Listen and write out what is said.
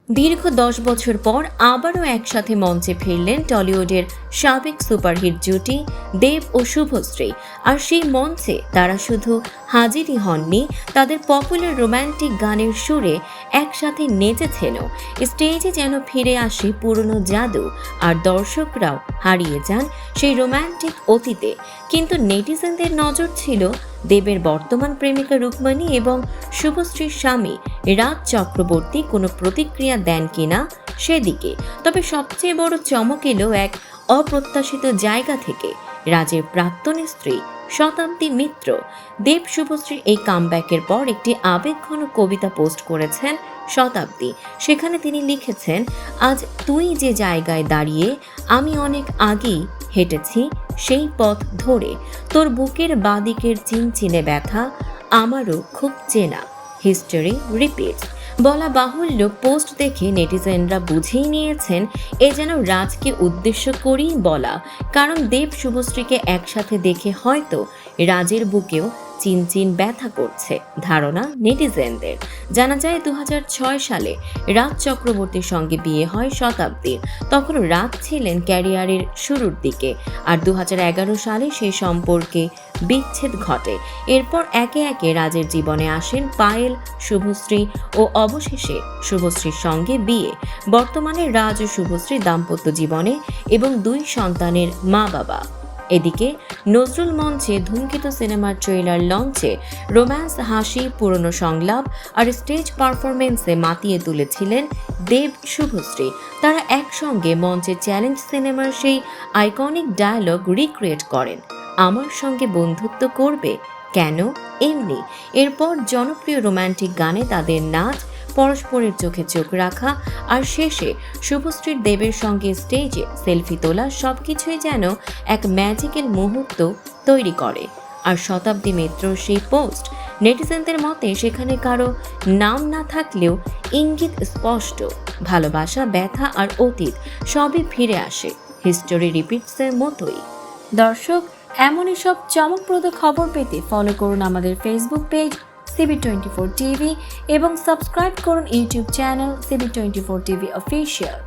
দীর্ঘ 10 বছর পর আবারও একসাথে মঞ্চে ফিরলেন টলিউডের সাবেক সুপারহিট জুটি দেব ও শুভশ্রী। আর সেই মঞ্চে তারা শুধু হাজিরই হননি, তাদের পপুলার রোম্যান্টিক গানের সুরে একসাথে নেচেছেনও। স্টেজে যেন ফিরে আসে পুরনো জাদু, আর দর্শকরাও হারিয়ে যান সেই রোম্যান্টিক অতীতে। কিন্তু নেটিজেনদের নজর ছিল দেবের বর্তমান প্রেমিকা রুকমণি এবং শুভশ্রীর স্বামী রাজ চক্রবর্তী কোনো প্রতিক্রিয়া দেন কিনা সেদিকে। তবে সবচেয়ে বড় চমক এলো এক অপ্রত্যাশিত জায়গা থেকে। রাজের প্রাক্তন স্ত্রী শতাব্দী মিত্র দেব শুভশ্রীর এই কামব্যাকের পর একটি আবেগঘন কবিতা পোস্ট করেছেন শতাব্দী। সেখানে তিনি লিখেছেন, আজ তুই যে জায়গায় দাঁড়িয়ে আমি অনেক আগেই হেঁটেছি সেই পথ ধরে, তোর বুকের বাদিকের চিনচিনে ব্যথা আমারও খুব চেনা, হিস্টোরি রিপিটস। বলা বাহুল্য, পোস্ট দেখে নেটিজেনরা বুঝেই নিয়েছেন এ যেন রাজকে উদ্দেশ্য করেই বলা। কারণ দেব শুভশ্রীকে একসাথে দেখে হয়তো রাজের বুকেও চিনচিন ব্যথা করছে ধারণা নেটিজেনদের। জানা যায় 2006 সালে রাজ চক্রবর্তীর সঙ্গে বিয়ে হয় শতাব্দীর। তখন রাজ ছিলেন ক্যারিয়ারের শুরুর দিকে, আর 2011 সালে সেই সম্পর্কে বিচ্ছেদ ঘটে। এরপর একে একে রাজের জীবনে আসেন পায়েল, শুভশ্রী ও অবশেষে শুভশ্রীর সঙ্গে বিয়ে। বর্তমানে রাজ ও শুভশ্রী দাম্পত্য জীবনে এবং 2 সন্তানের মা বাবা। এদিকে নজরুল মঞ্চে ধূমকেতু সিনেমার ট্রেলার লঞ্চে রোম্যান্স, হাসি, পুরনো সংলাপ আর স্টেজ পারফরমেন্সে মাতিয়ে তুলেছিলেন দেব শুভশ্রী। তারা একসঙ্গে মঞ্চে চ্যালেঞ্জ সিনেমার সেই আইকনিক ডায়লগ রিক্রিয়েট করেন, আমার সঙ্গে বন্ধুত্ব করবে কেন এমনি। এরপর জনপ্রিয় রোম্যান্টিক গানে তাদের নাচ, পরস্পরের চোখে চোখ রাখা আর শেষে শুভশ্রীর দেবের সঙ্গে স্টেজে সেলফি তোলা সবকিছুই যেন এক ম্যাজিক্যাল মুহূর্ত তৈরি করে। আর শতাব্দী মিত্রর সেই পোস্ট, নেটিজেনদের মতে সেখানে কারো নাম না থাকলেও ইঙ্গিত স্পষ্ট, ভালোবাসা, ব্যথা আর অতীত সবই ফিরে আসে হিস্টোরি রিপিটসের মতোই। দর্শক, এমনই সব চমকপ্রদ খবর পেতে ফলো করুন আমাদের ফেসবুক পেজ CB24 TV এবং সাবস্ক্রাইব করুন YouTube channel CB24 TV official.